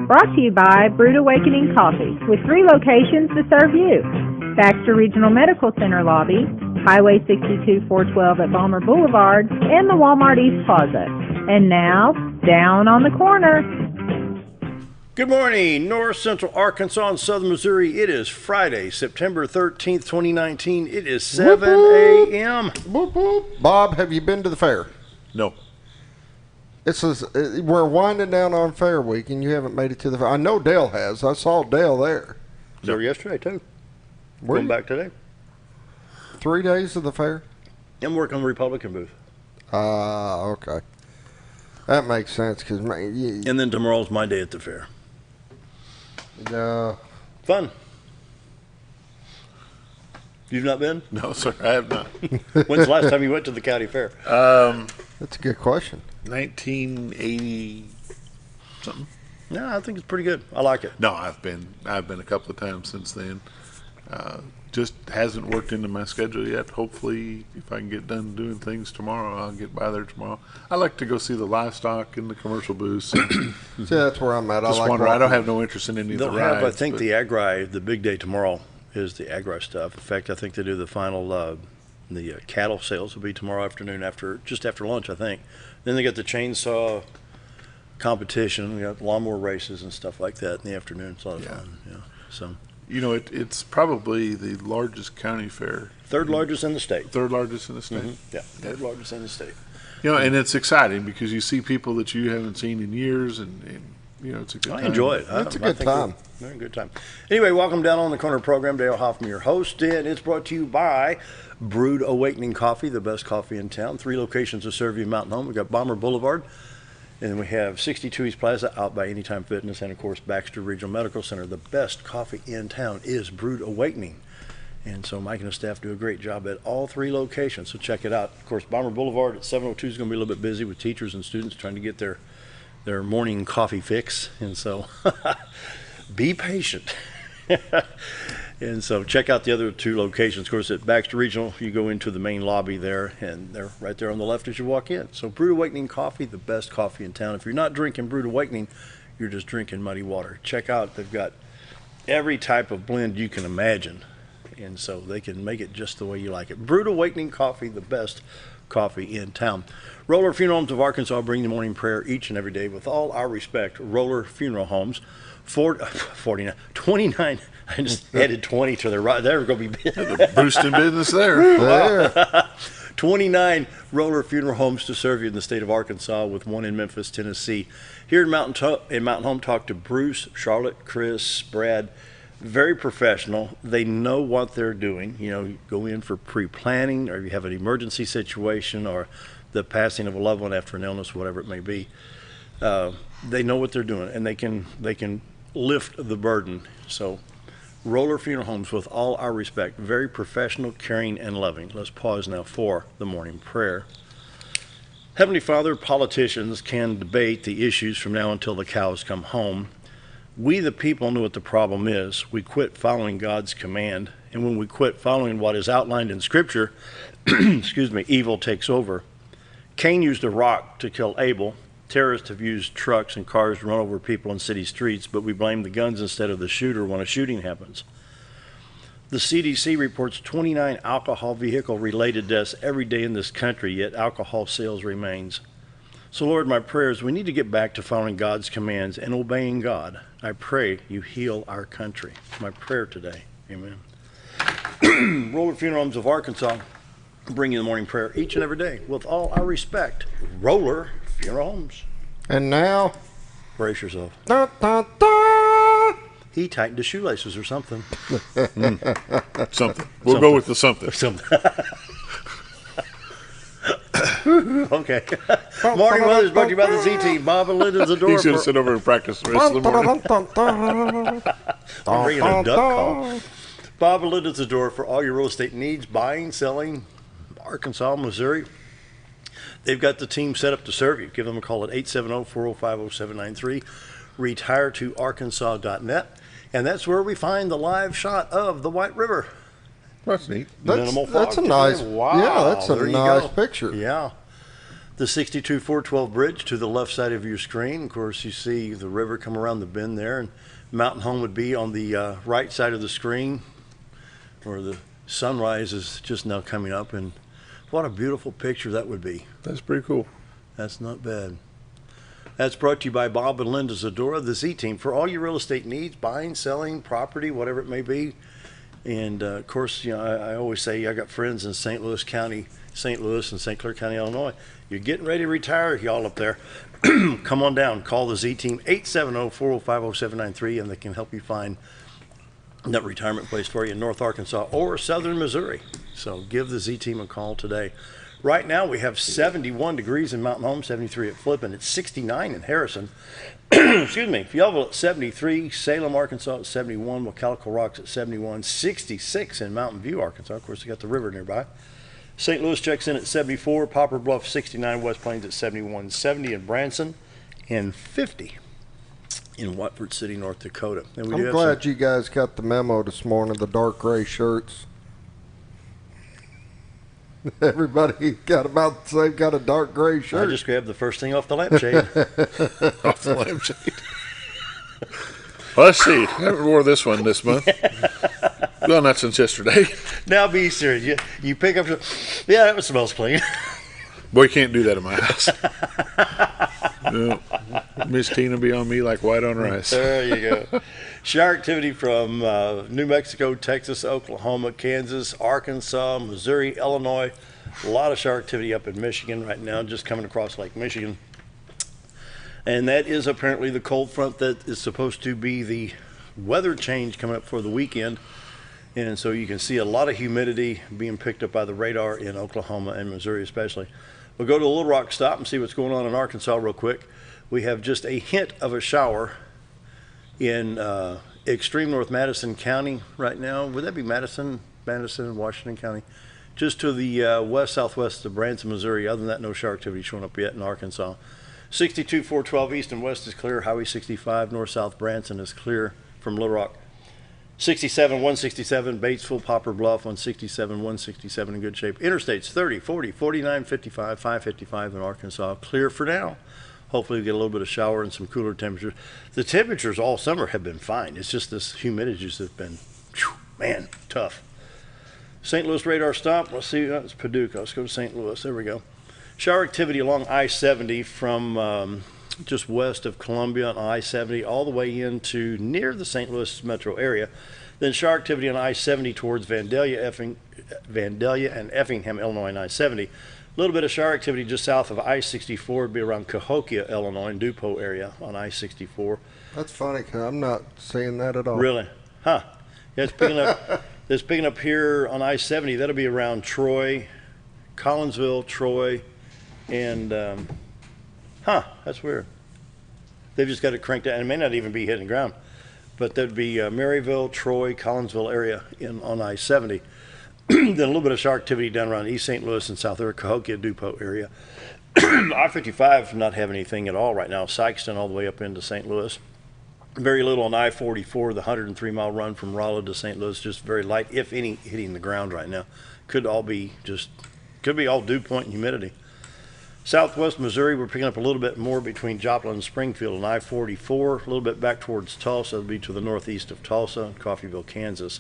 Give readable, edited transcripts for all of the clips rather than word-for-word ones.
Brought to you by Brewed Awakening Coffee, with 3 locations to serve you. Baxter Regional Medical Center lobby, Highway 62 412 at Balmer Boulevard, and the Walmart East Plaza. And now, down on the corner. Good morning, North Central Arkansas and Southern Missouri. It is Friday, September 13th, 2019. It is 7 a.m. Bob, have you been to the fair? No. We're winding down on Fair Week, and you haven't made it to the fair. I know Dale has. I saw Dale there. So yesterday, too. Going back today. 3 days of the fair? I'm working on the Republican booth. Okay. That makes sense. And then tomorrow's my day at the fair. Fun. You've not been? No, sir, I have not. When's the last time you went to the county fair? That's a good question. 1980 something. No, I think it's pretty good. I like it. No, I've been a couple of times since then. Just hasn't worked into my schedule yet. Hopefully, if I can get done doing things tomorrow, I'll get by there tomorrow. I like to go see the livestock in the commercial booths. See, that's where I'm at. I don't have no interest in any of the rides. I think the Agri, the big day tomorrow is the Agri stuff. In fact, I think they do the final, the cattle sales will be tomorrow afternoon just after lunch, I think. Then they got the chainsaw competition. We got lawnmower races and stuff like that in the afternoon. It's a lot of fun. Yeah. So. You know, it's probably the largest county fair. Third largest in the state. Third largest in the state. Mm-hmm. Yeah, third largest in the state. You know, and it's exciting because you see people that you haven't seen in years, and you know, it's a good time. I enjoy it. It's a good time. Very good time. Anyway, welcome down on the corner program. Dale Hoffman, your host, and it's brought to you by Brewed Awakening Coffee, the best coffee in town. 3 locations to serve you in Mountain Home. We've got Balmer Boulevard. And we have 62 East Plaza out by Anytime Fitness, and of course Baxter Regional Medical Center. The best coffee in town is Brewed Awakening, and so Mike and his staff do a great job at all 3 locations. So check it out. Of course, Balmer Boulevard at 702 is going to be a little bit busy with teachers and students trying to get their morning coffee fix, and so be patient. And so check out the other 2 locations. Of course, at Baxter Regional, you go into the main lobby there, and they're right there on the left as you walk in. So Brewed Awakening Coffee, the best coffee in town. If you're not drinking Brewed Awakening, you're just drinking muddy water. Check out, they've got every type of blend you can imagine, and so they can make it just the way you like it. Brewed Awakening Coffee, the best coffee in town. Roller Funeral Homes of Arkansas bring the morning prayer each and every day with all our respect. Roller Funeral Homes, 29. I just added 20 to the right. They're going to be boosting business there. 29 Roller Funeral Homes to serve you in the state of Arkansas, with 1 in Memphis, Tennessee. Here in Mountain Home, talk to Bruce, Charlotte, Chris, Brad. Very professional. They know what they're doing. You know, you go in for pre-planning, or you have an emergency situation, or the passing of a loved one after an illness, whatever it may be. They know what they're doing, and they can lift the burden. So Roller Funeral Homes, with all our respect, very professional, caring, and loving. Let's pause now for the morning prayer. Heavenly Father, politicians can debate the issues from now until the cows come home. We, the people, know what the problem is. We quit following God's command, and when we quit following what is outlined in Scripture, evil takes over. Cain used a rock to kill Abel. Terrorists have used trucks and cars to run over people in city streets, but we blame the guns instead of the shooter when a shooting happens. The CDC reports 29 alcohol vehicle-related deaths every day in this country, yet alcohol sales remains. So, Lord, my prayer is we need to get back to following God's commands and obeying God. I pray you heal our country. My prayer today. Amen. Roller Funeral Homes of Arkansas bring you the morning prayer each and every day with all our respect. Roller Funeral Homes. And now, brace yourself. Da, da, da. He tightened his shoelaces or something. Something. We'll go with the something. Okay. Morning weather is brought to you by the Z-Team. Bob and Linda's the door. He's going to sit over and practice the rest of the morning. I'm bringing a duck call. Bob and Linda's the door for all your real estate needs, buying, selling, Arkansas, Missouri. They've got the team set up to serve you. Give them a call at 870-405-0793. Retire2arkansas.net. And that's where we find the live shot of the White River. That's neat. That's a nice, wow, yeah, that's a nice picture. Yeah. The 62-412 bridge to the left side of your screen. Of course, you see the river come around the bend there, and Mountain Home would be on the right side of the screen, where the sunrise is just now coming up. And what a beautiful picture that would be. That's pretty cool. That's not bad. That's brought to you by Bob and Linda Zadora, the Z-Team, for all your real estate needs, buying, selling, property, whatever it may be. And, of course, you know, I always say I got friends in St. Louis County, St. Louis and St. Clair County, Illinois. You're getting ready to retire, y'all up there. Come on down. Call the Z-Team, 870-405-0793, and they can help you find that retirement place for you in North Arkansas or Southern Missouri. So give the Z-Team a call today. Right now we have 71 degrees in Mountain Home, 73 at Flippin. It's 69 in Harrison. Excuse me. Fieldville at 73, Salem, Arkansas at 71, Wacalico Rocks at 71, 66 in Mountain View, Arkansas. Of course, you got the river nearby. St. Louis checks in at 74, Poplar Bluff 69, West Plains at 71, 70 in Branson, and 50 in Watford City, North Dakota. And I'm glad you guys got the memo this morning, the dark gray shirts. Everybody got about the same kind of dark gray shirt. I just grabbed the first thing off the lampshade. Off the lampshade. Well, let's see. I haven't wore this one this month. Well, not since yesterday. Now be serious. You pick up, yeah, that one smells clean. Boy, you can't do that in my house. No. Miss Tina be on me like white on rice. There you go. Shower activity from New Mexico, Texas, Oklahoma, Kansas, Arkansas, Missouri, Illinois. A lot of shower activity up in Michigan right now, just coming across Lake Michigan. And that is apparently the cold front that is supposed to be the weather change coming up for the weekend. And so you can see a lot of humidity being picked up by the radar in Oklahoma and Missouri especially. We'll go to a Little Rock stop and see what's going on in Arkansas real quick. We have just a hint of a shower in extreme North Madison County right now. Would that be Madison, Washington County? Just to the west-southwest of Branson, Missouri. Other than that, no shower activity showing up yet in Arkansas. 62-412 east and west is clear. Highway 65 north-south Branson is clear from Little Rock. 67, 167, Batesville, Poplar Bluff, 167, 167 in good shape. Interstates 30, 40, 49, 55, 555 in Arkansas. Clear for now. Hopefully we get a little bit of shower and some cooler temperatures. The temperatures all summer have been fine. It's just this humidity has been, man, tough. St. Louis radar stop. Let's see. It's Paducah. Let's go to St. Louis. There we go. Shower activity along I-70 from just west of Columbia on I-70 all the way into near the St. Louis metro area. Then shower activity on I-70 towards Vandalia and Effingham, Illinois, and I-70. A little bit of shower activity just south of I-64 would be around Cahokia, Illinois, and DuPont area on I-64. That's funny because I'm not seeing that at all. Really? Huh. Yeah, it's picking up. It's picking up here on I-70. That'll be around Troy, Collinsville, Troy, and that's weird. They've just got it cranked out, and it may not even be hitting the ground. But that'd be Maryville, Troy, Collinsville area on I-70. Then a little bit of shower activity down around East St. Louis and south there, Cahokia, DuPont area. I-55 not having anything at all right now. Sykeston all the way up into St. Louis. Very little on I-44, the 103-mile run from Rolla to St. Louis, just very light, if any, hitting the ground right now. Could all dew point and humidity. Southwest Missouri, we're picking up a little bit more between Joplin and Springfield and I-44, a little bit back towards Tulsa. It'll be to the northeast of Tulsa and Coffeyville, Kansas.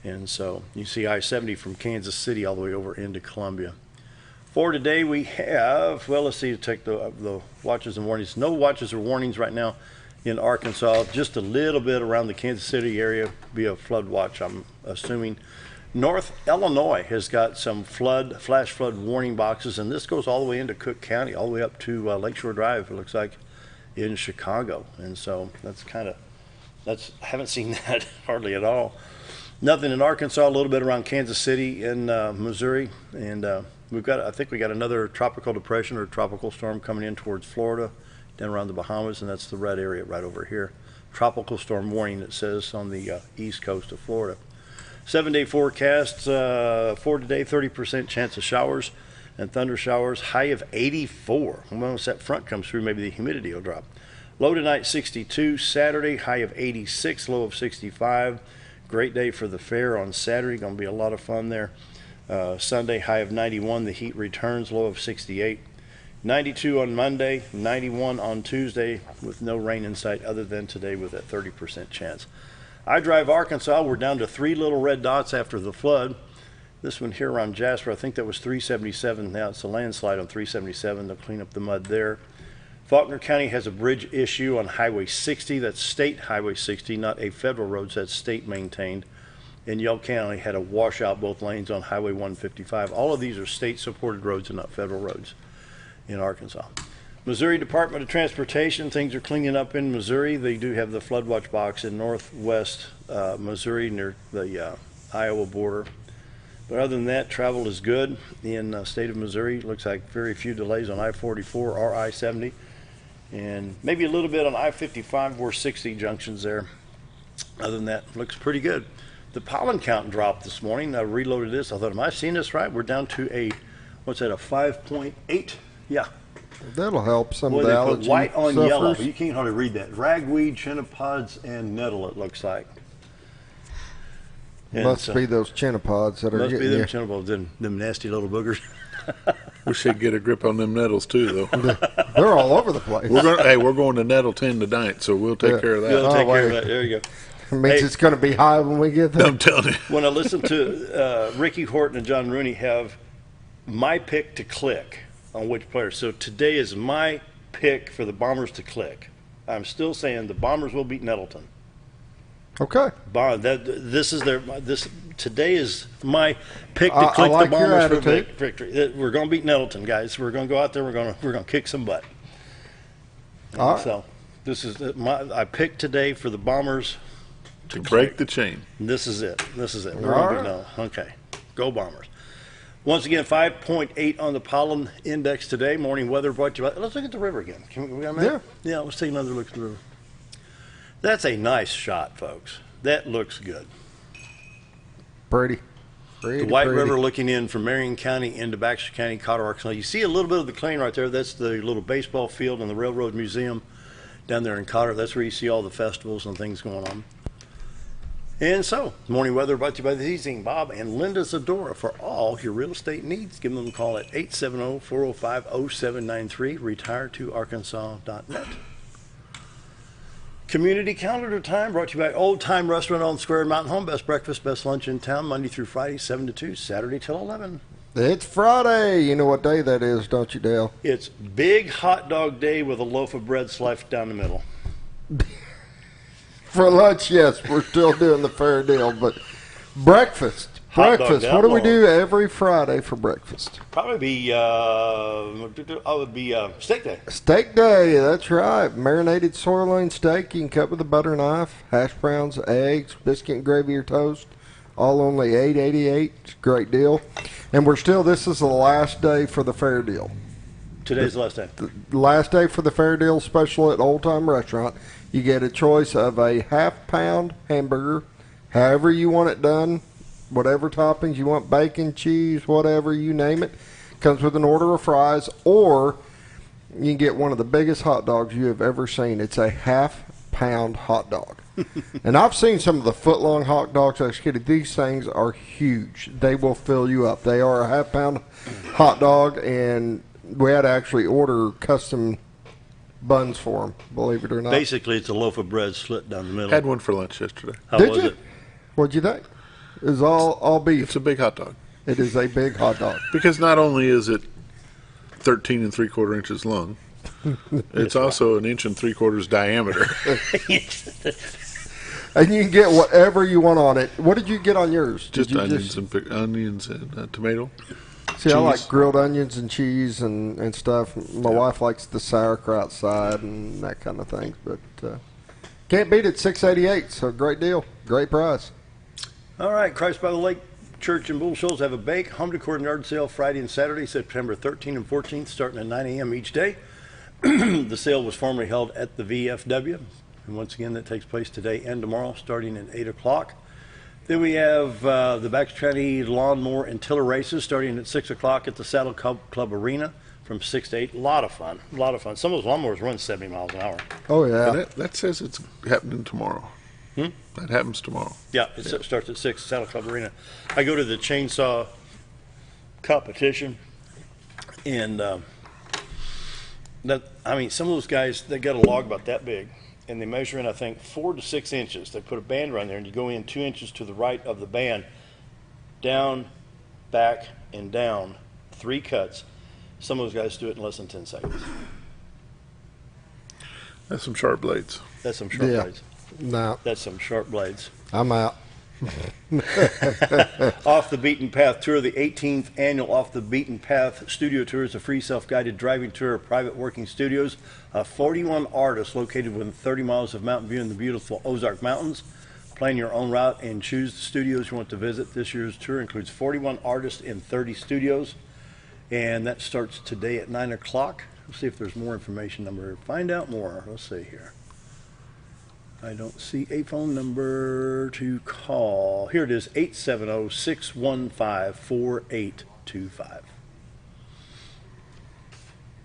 And so you see I-70 from Kansas City all the way over into Columbia. For today we have, well, let's see, take the watches and warnings. No watches or warnings right now in Arkansas. Just a little bit around the Kansas City area be a flood watch, I'm assuming. North Illinois has got some flash flood warning boxes, and this goes all the way into Cook County, all the way up to Lakeshore Drive, it looks like, in Chicago. And so I haven't seen that hardly at all. Nothing in Arkansas, a little bit around Kansas City in Missouri, and I think we got another tropical depression or tropical storm coming in towards Florida, down around the Bahamas, and that's the red area right over here. Tropical storm warning, it says, on the east coast of Florida. 7-day forecast for today, 30% chance of showers and thunder showers, high of 84. Once that front comes through, maybe the humidity will drop. Low tonight, 62. Saturday, high of 86, low of 65. Great day for the fair on Saturday. Going to be a lot of fun there. Sunday, high of 91. The heat returns, low of 68. 92 on Monday, 91 on Tuesday, with no rain in sight other than today with that 30% chance. I Drive Arkansas, we're down to 3 little red dots after the flood. This one here around Jasper, I think that was 377. Now it's a landslide on 377. They'll clean up the mud there. Faulkner County has a bridge issue on Highway 60. That's State Highway 60, not a federal road. So that's state maintained. And Yell County had a washout both lanes on Highway 155. All of these are state-supported roads and not federal roads in Arkansas. Missouri Department of Transportation, things are cleaning up in Missouri. They do have the flood watch box in northwest Missouri near the Iowa border. But other than that, travel is good in the state of Missouri. Looks like very few delays on I-44 or I-70. And maybe a little bit on I-55 or 60 junctions there. Other than that, looks pretty good. The pollen count dropped this morning. I reloaded this. I thought, am I seeing this right? We're down to a, what's that, a 5.8? Yeah. That'll help some Boy, of the they allergy put white on yellow. sufferers. You can't hardly read that. Ragweed, chenopod's, and nettle, it looks like. And Must be those chenopods that are must be getting them you. chenopod's, them nasty little boogers. Wish they'd get a grip on them nettles too, though. They're all over the place. We're going to nettle 10 tonight, so we'll take Yeah. care of that. You'll take care of wait. that. There you go. It means Hey. it's going to be high when we get there. I'm telling you. When I listen to Ricky Horton and John Rooney have my pick to click on which player. So today is my pick for the Bombers to click. I'm still saying the Bombers will beat Nettleton. Okay. Today is my pick to I click like the your Bombers for attitude. victory. We're going to beat Nettleton, guys. We're going to go out there. We're going to kick some butt. All right. So this is I picked today for the Bombers. To break the chain. This is it. We're All going right. to be okay. Go Bombers. Once again, 5.8 on the pollen index today. Morning weather brought to you by. Let's look at the river again. Can we got a minute? Yeah, let's take another look at the river. That's a nice shot, folks. That looks good. Pretty. The White River looking in from Marion County into Baxter County, Cotter, Arkansas. You see a little bit of the claim right there. That's the little baseball field and the Railroad Museum down there in Cotter. That's where you see all the festivals and things going on. And so, morning weather brought to you by the Zing Bob and Linda Zadora for all your real estate needs. Give them a call at 870-405-0793, retireToArkansas.net. Community calendar time brought to you by Old Time Restaurant on the Square in Mountain Home. Best breakfast, best lunch in town, Monday through Friday, 7 to 2, Saturday till 11. It's Friday. You know what day that is, don't you, Dale? It's Big Hot Dog Day with a loaf of bread sliced down the middle. For lunch, yes, we're still doing the fair deal, but breakfast. Hot dog Breakfast. down What do we below. do every Friday for breakfast? Probably be, steak day. Steak day, that's right. Marinated sirloin steak, you can cut with a butter knife, hash browns, eggs, biscuit and gravy or toast, all only $8.88. It's a great deal. And this is the last day for the fair deal. Today's the last day. The last day for the fair deal special at Old Time Restaurant. You get a choice of a half-pound hamburger, however you want it done, whatever toppings you want, bacon, cheese, whatever, you name it. Comes with an order of fries, or you can get one of the biggest hot dogs you have ever seen. It's a half-pound hot dog. And I've seen some of the foot-long hot dogs. These things are huge. They will fill you up. They are a half-pound hot dog, and we had to actually order custom buns for them, believe it or not. Basically, it's a loaf of bread slit down the middle. Had one for lunch yesterday. How Did was you? it? What'd you think? It was all beef. It's a big hot dog. It is a big hot dog. Because not only is it 13 3/4 inches long, it's also 1 3/4 inches diameter. And you can get whatever you want on it. What did you get on yours? Did Just you onions and tomato. See, I like cheese. grilled onions and cheese and stuff. My wife likes the sauerkraut side and that kind of thing. But can't beat it, $6.88. So great deal. Great price. All right, Christ by the Lake Church in Bull Shoals have a bake, home decor and yard sale Friday and Saturday, September 13th and 14th, starting at 9 a.m. each day. The sale was formerly held at the VFW. And once again, that takes place today and tomorrow, starting at 8 o'clock. Then we have the Baxter County Lawnmower and Tiller Races, starting at 6 o'clock at the Saddle Club Arena from 6 to 8. A lot of fun. Some of those lawnmowers run 70 miles an hour. Oh, yeah. And that says it's happening tomorrow. That happens tomorrow. Yeah, it starts at 6, Saddle Club Arena. I go to the chainsaw competition, and Some of those guys, they got a log about that big, and they measure in, I think, 4 to 6 inches. They put a band around there, and you go in 2 inches to the right of the band, down, back, and down, 3 cuts. Some of those guys do it in less than 10 seconds. That's some sharp blades. That's some sharp blades. No, That's some sharp blades. I'm out. Off the Beaten Path Tour, the 18th annual Off the Beaten Path Studio Tour is a free self-guided driving tour of private working studios of 41 artists located within 30 miles of Mountain View in the beautiful Ozark Mountains. Plan your own route and choose the studios you want to visit. This year's tour includes 41 artists in 30 studios, and that starts today at 9 o'clock. Let's see if there's more information number. Find out more. Let's see here. I don't see a phone number to call. Here it is, 870-615-4825.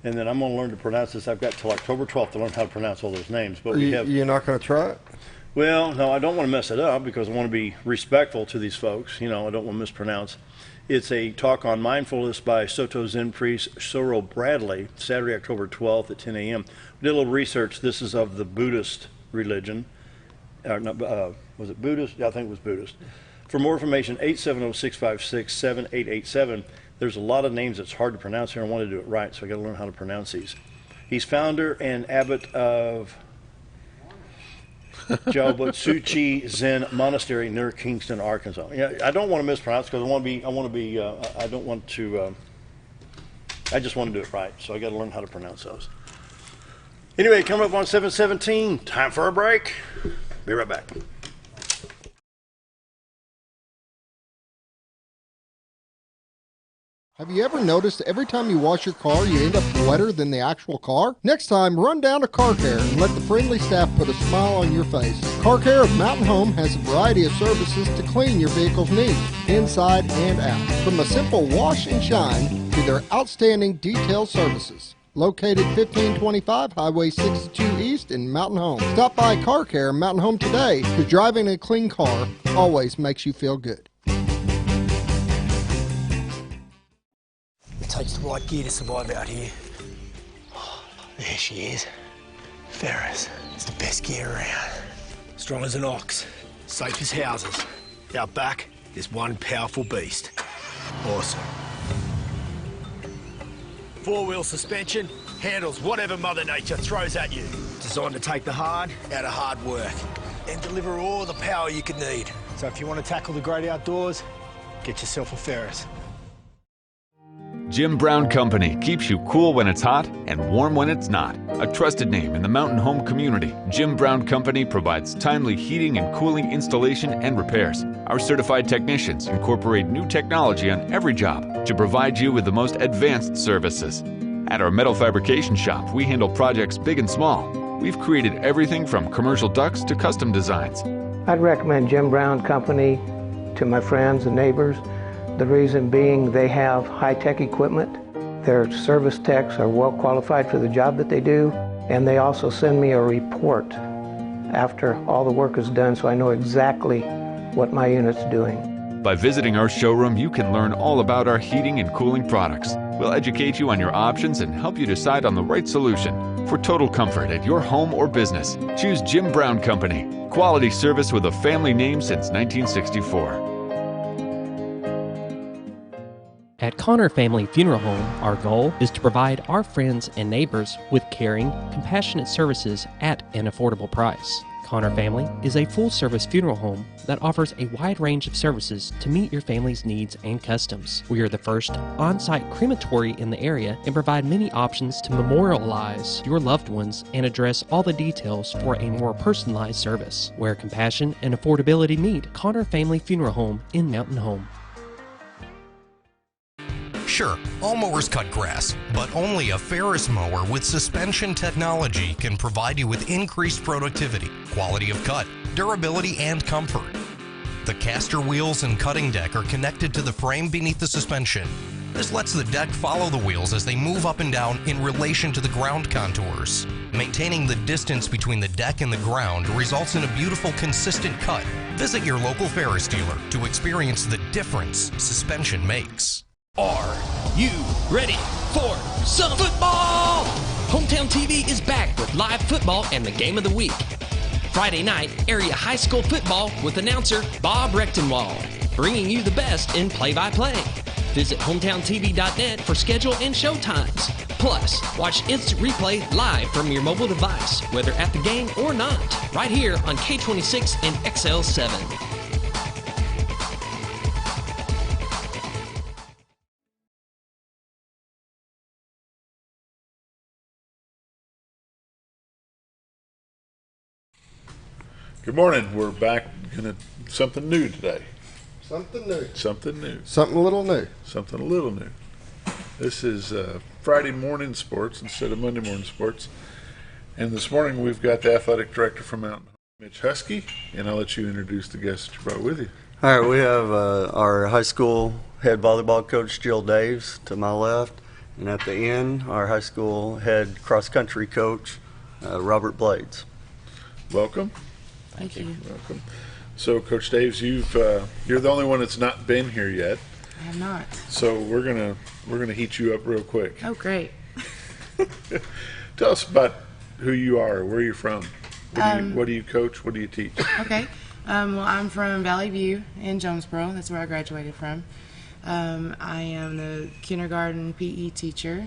And then I'm going to learn to pronounce this. I've got till October 12th to learn how to pronounce all those names. But You're not going to try it? Well, no, I don't want to mess it up because I want to be respectful to these folks. I don't want to mispronounce. It's a talk on mindfulness by Soto Zen priest Sorrel Bradley, Saturday, October 12th at 10 a.m. We did a little research. This is of the Buddhist religion. Was it Buddhist? Yeah, I think it was Buddhist. For more information, 870-656-7887. There's a lot of names that's hard to pronounce here. I want to do it right, so I got to learn how to pronounce these. He's founder and abbot of Jalbutsuchi Zen Monastery near Kingston, Arkansas. Yeah, I don't want to mispronounce because I just want to do it right, so I got to learn how to pronounce those. Anyway, coming up on 7:17, time for a break. Be right back. Have you ever noticed every time you wash your car, you end up wetter than the actual car? Next time, run down to Car Care and let the friendly staff put a smile on your face. Car Care of Mountain Home has a variety of services to clean your vehicle's needs, inside and out. From a simple wash and shine to their outstanding detail services. Located 1525 Highway 62 East in Mountain Home. Stop by Car Care Mountain Home today, because driving a clean car always makes you feel good. It takes the right gear to survive out here. There she is. Ferris. It's the best gear around. Strong as an ox. Safe as houses. Out back, there's one powerful beast. Awesome. 4-wheel suspension, handles whatever Mother Nature throws at you. Designed to take the hard out of hard work and deliver all the power you can need. So if you want to tackle the great outdoors, get yourself a Ferris. Jim Brown Company keeps you cool when it's hot and warm when it's not. A trusted name in the mountain home community, Jim Brown Company provides timely heating and cooling installation and repairs. Our certified technicians incorporate new technology on every job to provide you with the most advanced services. At our metal fabrication shop, we handle projects big and small. We've created everything from commercial ducts to custom designs. I'd recommend Jim Brown Company to my friends and neighbors. The reason being they have high-tech equipment. Their service techs are well qualified for the job that they do, and they also send me a report after all the work is done so I know exactly what my unit's doing. By visiting our showroom, you can learn all about our heating and cooling products. We'll educate you on your options and help you decide on the right solution. For total comfort at your home or business, choose Jim Brown Company. Quality service with a family name since 1964. At Connor Family Funeral Home, our goal is to provide our friends and neighbors with caring, compassionate services at an affordable price. Connor Family is a full-service funeral home that offers a wide range of services to meet your family's needs and customs. We are the first on-site crematory in the area and provide many options to memorialize your loved ones and address all the details for a more personalized service. Where compassion and affordability meet, Connor Family Funeral Home in Mountain Home. Sure, all mowers cut grass, but only a Ferris mower with suspension technology can provide you with increased productivity, quality of cut, durability, and comfort. The caster wheels and cutting deck are connected to the frame beneath the suspension. This lets the deck follow the wheels as they move up and down in relation to the ground contours. Maintaining the distance between the deck and the ground results in a beautiful, consistent cut. Visit your local Ferris dealer to experience the difference suspension makes. Are you ready for some football? Hometown TV is back with live football and the game of the week. Friday night, area high school football with announcer Bob Recktenwald, bringing you the best in play-by-play. Visit hometowntv.net for schedule and show times. Plus, watch instant replay live from your mobile device, whether at the game or not, right here on K26 and XL7. Good morning. We're back in something new today. Something new. Something new. Something a little new. Something a little new. This is Friday morning sports instead of Monday morning sports. And this morning we've got the athletic director from Mountain Home, Mitch Huskey, and I'll let you introduce the guests that you brought with you. All right, we have our high school head volleyball coach, Jill Daves, to my left. And at the end, our high school head cross-country coach, Robert Blades. Welcome. Thank you. Welcome. So, Coach Daves, you're the only one that's not been here yet. I have not. So we're gonna heat you up real quick. Oh, great. Tell us about who you are, where you're from. What do you coach? What do you teach? Okay. Well, I'm from Valley View in Jonesboro. That's where I graduated from. I am the kindergarten PE teacher.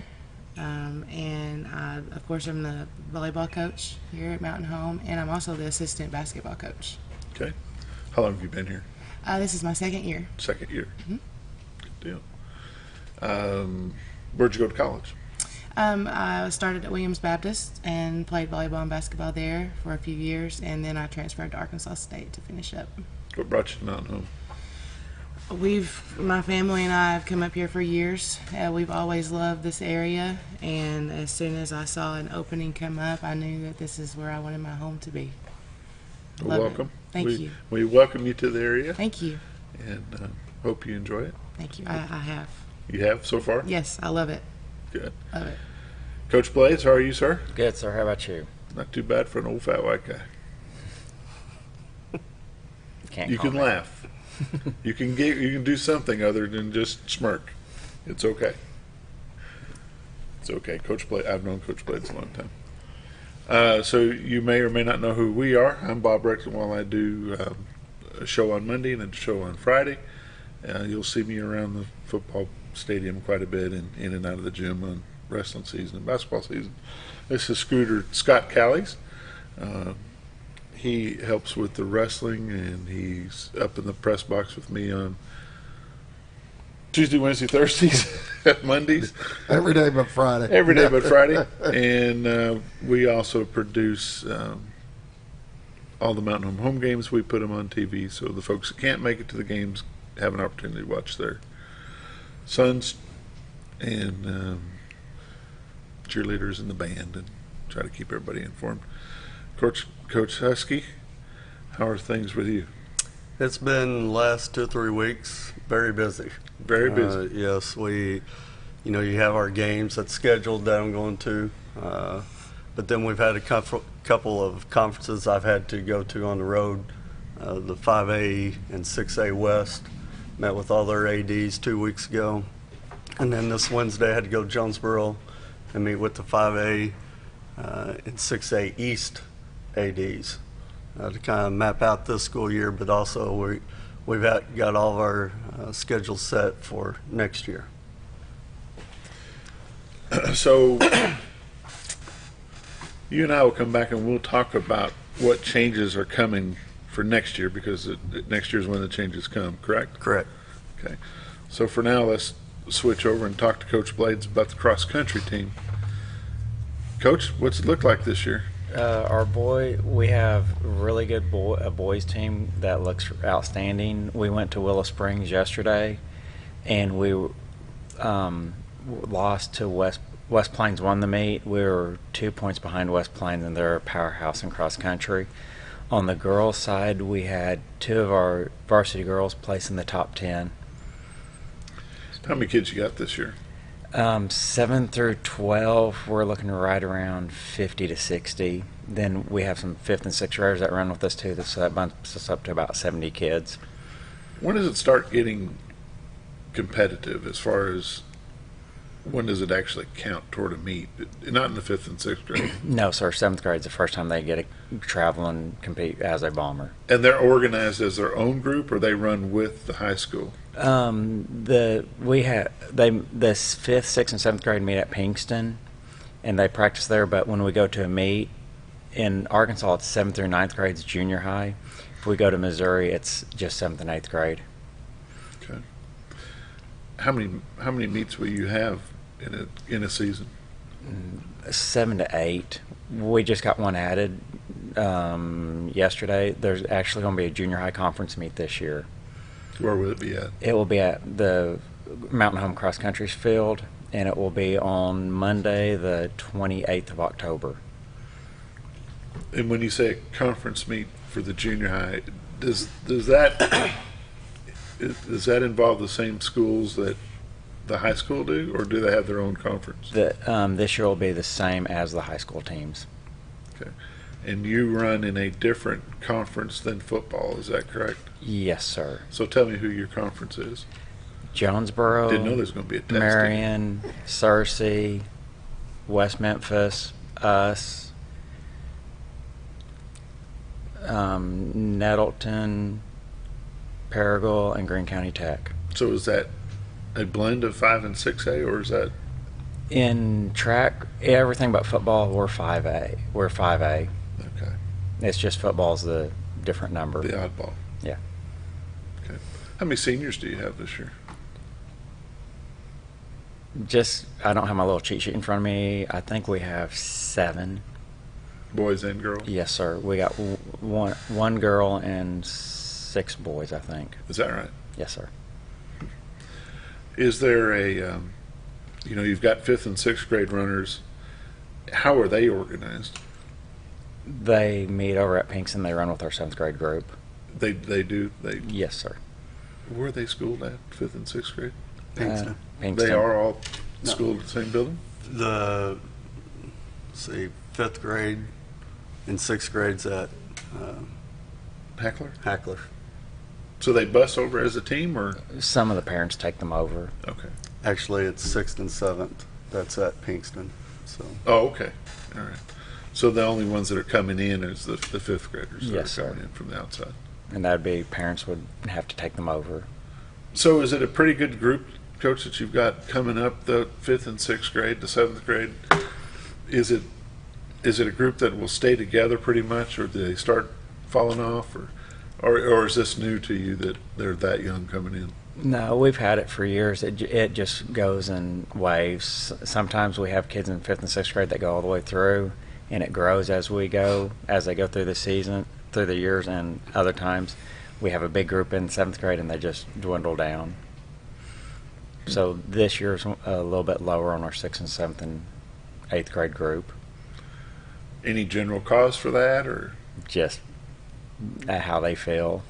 And of course, I'm the volleyball coach here at Mountain Home, and I'm also the assistant basketball coach. Okay. How long have you been here? This is my second year. Second year. Mm-hmm. Good deal. Where'd you go to college? I started at Williams Baptist and played volleyball and basketball there for a few years, and then I transferred to Arkansas State to finish up. What brought you to Mountain Home? My family and I have come up here for years. We've always loved this area, and as soon as I saw an opening come up, I knew that this is where I wanted my home to be. Well, welcome. Thank you. We welcome you to the area. Thank you. And hope you enjoy it. Thank you. I have. You have so far? Yes, I love it. Good. Love it. Coach Blades, how are you, sir? Good, sir. How about you? Not too bad for an old fat white guy. You can laugh. You can do something other than just smirk. It's okay. It's okay. Coach Blades, I've known Coach Blades a long time. So you may or may not know who we are. I'm Bob Recktenwald. I do a show on Monday and a show on Friday. You'll see me around the football stadium quite a bit and in and out of the gym on wrestling season and basketball season. This is Scott Callies. He helps with the wrestling, and he's up in the press box with me on Tuesday, Wednesday, Thursdays, Mondays. Every day but Friday. Every day but Friday. And we also produce all the Mountain Home games. We put them on TV, so the folks that can't make it to the games have an opportunity to watch their sons and cheerleaders in the band and try to keep everybody informed. Coach Huskey, how are things with you? It's been last 2 or 3 weeks very busy. Very busy. Yes, you have our games that's scheduled that I'm going to, but then we've had a couple of conferences I've had to go to on the road. The 5A and 6A West, met with all their ADs 2 weeks ago, and then this Wednesday I had to go to Jonesboro and meet with the 5A and 6A East ADs to kind of map out this school year, but also we've got all of our schedules set for next year. So you and I will come back and we'll talk about what changes are coming for next year, because next year is when the changes come, correct? Correct. Okay. So for now, let's switch over and talk to Coach Blades about the cross-country team. Coach, what's it look like this year? We have a really good a boys team that looks outstanding. We went to Willow Springs yesterday, and we lost to West Plains. Won the meet. We were 2 points behind West Plains, and they're a powerhouse in cross country. On the girls' side, we had 2 of our varsity girls place in the top 10. How many kids you got this year? 7 through 12, we're looking right around 50 to 60. Then we have some 5th and 6th graders that run with us too, so that bumps us up to about 70 kids. When does it start getting competitive as far as When does it actually count toward a meet? Not in the 5th and 6th grade. No, sir. 7th grade is the first time they get to travel and compete as a bomber. And they're organized as their own group, or they run with the high school? The 5th, 6th, and 7th grade meet at Pinkston, and they practice there. But when we go to a meet in Arkansas, it's 7th through 9th grades, junior high. If we go to Missouri, it's just 7th and 8th grade. Okay. How many meets will you have in a season? 7 to 8. We just got one added yesterday. There's actually going to be a junior high conference meet this year. Where will it be at? It will be at the Mountain Home Cross Country Field, and it will be on Monday, the 28th of October. And when you say a conference meet for the junior high, does that involve the same schools that the high school do, or do they have their own conference? This year will be the same as the high school teams. Okay. And you run in a different conference than football, is that correct? Yes, sir. So tell me who your conference is. Jonesboro, Didn't know there's going to be a test. Marion, Searcy, West Memphis, us, Nettleton, Paragould, and Greene County Tech. So is that a blend of 5 and 6A, or is that? In track, everything but football, we're 5A. We're 5A. Okay. It's just football's the different number. The oddball. Yeah. Okay. How many seniors do you have this year? I don't have my little cheat sheet in front of me. I think we have 7. Boys and girls? Yes, sir. We got one girl and 6 boys, I think. Is that right? Yes, sir. Is there a, you've got 5th and 6th grade runners. How are they organized? They meet over at Pinkston. They run with our 7th grade group. They do? Yes, sir. Where are they schooled at, 5th and 6th grade? Pinkston. Pinkston. They are all schooled at the same building? The 5th grade and 6th grade's at Hackler. So they bus over as a team, or? Some of the parents take them over. Okay. Actually, it's 6th and 7th. That's at Pinkston. So. Oh, okay. All right. So the only ones that are coming in is the 5th graders that Yes, are coming sir. in from the outside. And that'd be parents would have to take them over. So is it a pretty good group, Coach, that you've got coming up, the 5th and 6th grade, the 7th grade? Is it a group that will stay together pretty much, or do they start falling off, or is this new to you that they're that young coming in? No, we've had it for years. It just goes in waves. Sometimes we have kids in 5th and 6th grade that go all the way through, and it grows as they go through the season, through the years, and other times we have a big group in 7th grade and they just dwindle down. So this year's a little bit lower on our 6th and 7th and 8th grade group. Any general cause for that, or? Just how they feel.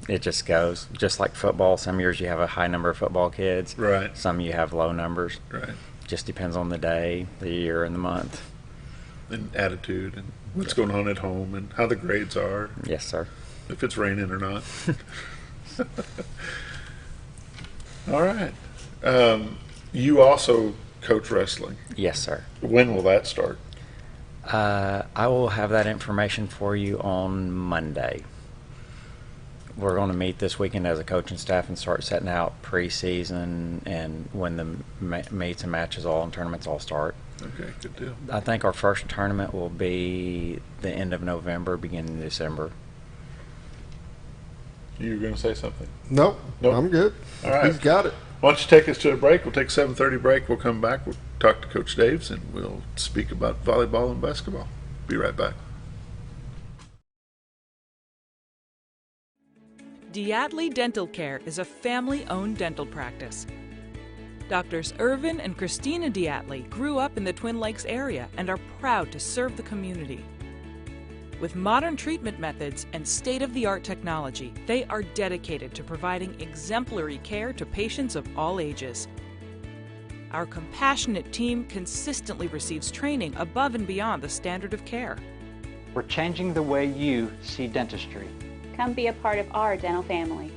It just goes. Just like football, some years you have a high number of football kids. Right. Some you have low numbers. Right. Just depends on the day, the year, and the month. And attitude, and what's going on at home, and how the grades are. Yes, sir. If it's raining or not. All right. You also coach wrestling. Yes, sir. When will that start? I will have that information for you on Monday. We're going to meet this weekend as a coaching staff and start setting out preseason and when the meets and matches all and tournaments all start. Okay, good deal. I think our first tournament will be the end of November, beginning of December. You were going to say something? Nope. I'm good. All right. He's got it. Why don't you take us to a break? We'll take a 7:30 break. We'll come back. We'll talk to Coach Daves, and we'll speak about volleyball and basketball. Be right back. Diatley Dental Care is a family-owned dental practice. Doctors Irvin and Christina Diatley grew up in the Twin Lakes area and are proud to serve the community. With modern treatment methods and state-of-the-art technology, they are dedicated to providing exemplary care to patients of all ages. Our compassionate team consistently receives training above and beyond the standard of care. We're changing the way you see dentistry. Come be a part of our dental family.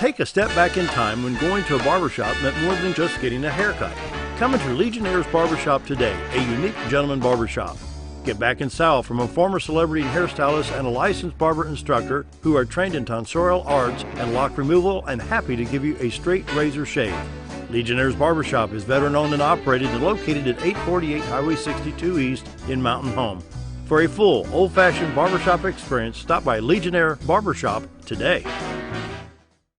Take a step back in time when going to a barbershop meant more than just getting a haircut. Come into Legionnaire's Barbershop today, a unique gentleman barbershop. Get back in style from a former celebrity hairstylist and a licensed barber instructor who are trained in tonsorial arts and lock removal and happy to give you a straight razor shave. Legionnaire's Barbershop is veteran-owned and operated and located at 848 Highway 62 East in Mountain Home. For a full, old-fashioned barbershop experience, stop by Legionnaire Barbershop today.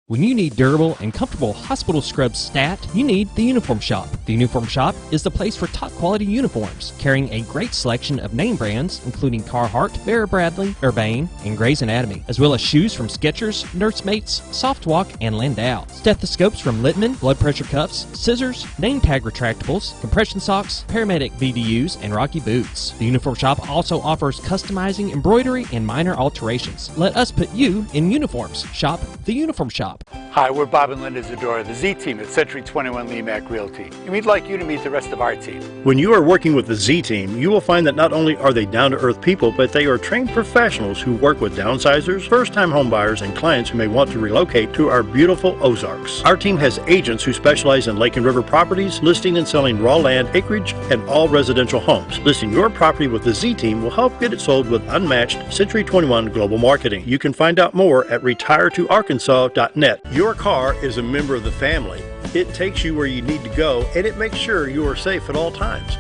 When you need durable and comfortable hospital scrubs stat, you need the Uniform Shop. The Uniform Shop is the place for top quality uniforms, carrying a great selection of name brands, including Carhartt, Vera Bradley, Urbane, and Grey's Anatomy, as well as shoes from Skechers, Nursemates, Softwalk, and Landau, stethoscopes from Littman, blood pressure cuffs, scissors, name tag retractables, compression socks, paramedic VDUs, and Rocky boots. The Uniform Shop also offers customizing, embroidery, and minor alterations. Let us put you in uniforms. Shop the Uniform Shop. Hi, we're Bob and Linda Zadora, the Z Team at Century 21 Lemac Realty, and we'd like you to meet the rest of our team. When you are working with the Z Team, you will find that not only are they down-to-earth people, but they are trained professionals who work with downsizers, first-time homebuyers, and clients who may want to relocate to our beautiful Ozarks. Our team has agents who specialize in lake and river properties, listing and selling raw land, acreage, and all residential homes. Listing your property with the Z Team will help get it sold with unmatched Century 21 global marketing. You can find out more at retiretoarkansas.net. Your car is a member of the family. It takes you where you need to go, and it makes sure you are safe at all times.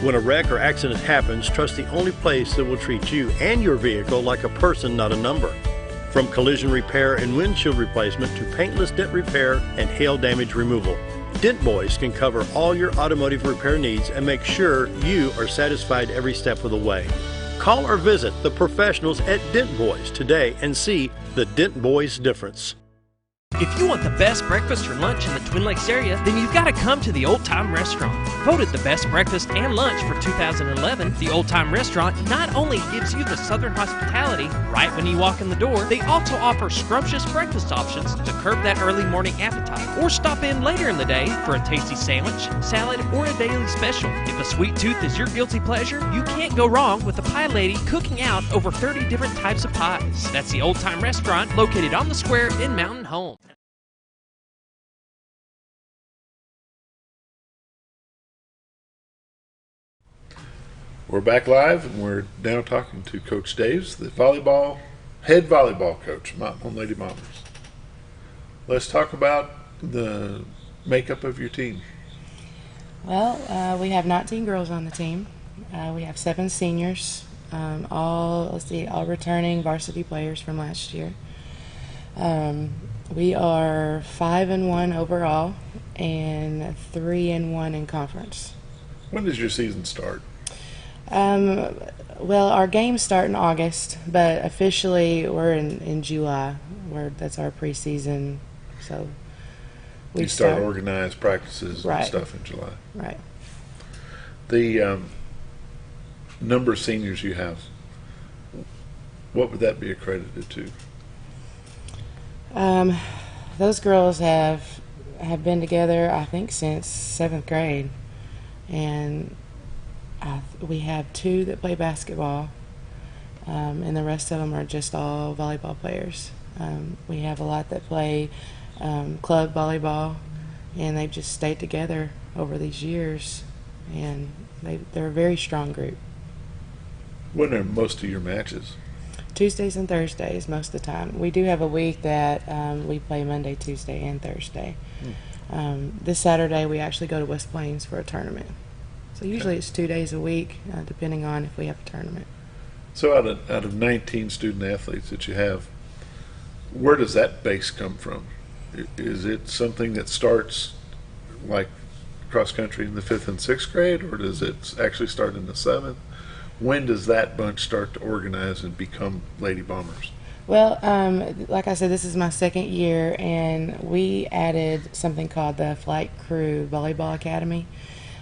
When a wreck or accident happens, trust the only place that will treat you and your vehicle like a person, not a number. From collision repair and windshield replacement to paintless dent repair and hail damage removal, Dent Boys can cover all your automotive repair needs and make sure you are satisfied every step of the way. Call or visit the professionals at Dent Boys today and see the Dent Boys difference. If you want the best breakfast or lunch in the Twin Lakes area, then you've got to come to the Old Time Restaurant. Voted the best breakfast and lunch for 2011, the Old Time Restaurant not only gives you the Southern hospitality right when you walk in the door, they also offer scrumptious breakfast options to curb that early morning appetite. Or stop in later in the day for a tasty sandwich, salad, or a daily special. If a sweet tooth is your guilty pleasure, you can't go wrong with the Pie Lady cooking out over 30 different types of pies. That's the Old Time Restaurant located on the square in Mountain Home. We're back live, and we're now talking to Coach Daves, the head volleyball coach, Mountain Home Lady Bombers. Let's talk about the makeup of your team. Well, we have 19 girls on the team. We have 7 seniors, all returning varsity players from last year. We are 5-1 overall and 3-1 in conference. When does your season start? Well, our games start in August, but officially we're in July. That's our preseason. So we start organized practices and stuff in July. Right. The number of seniors you have, what would that be accredited to? Those girls have been together, I think, since 7th grade, and we have 2 that play basketball, and the rest of them are just all volleyball players. We have a lot that play club volleyball, and they've just stayed together over these years, and they're a very strong group. When are most of your matches? Tuesdays and Thursdays most of the time. We do have a week that we play Monday, Tuesday, and Thursday. This Saturday we actually go to West Plains for a tournament. So usually it's 2 days a week, depending on if we have a tournament. So out of 19 student athletes that you have, where does that base come from? Is it something that starts like cross country in the 5th and 6th grade, or does it actually start in the 7th? When does that bunch start to organize and become Lady Bombers? Well, like I said, this is my 2nd year, and we added something called the Flight Crew Volleyball Academy.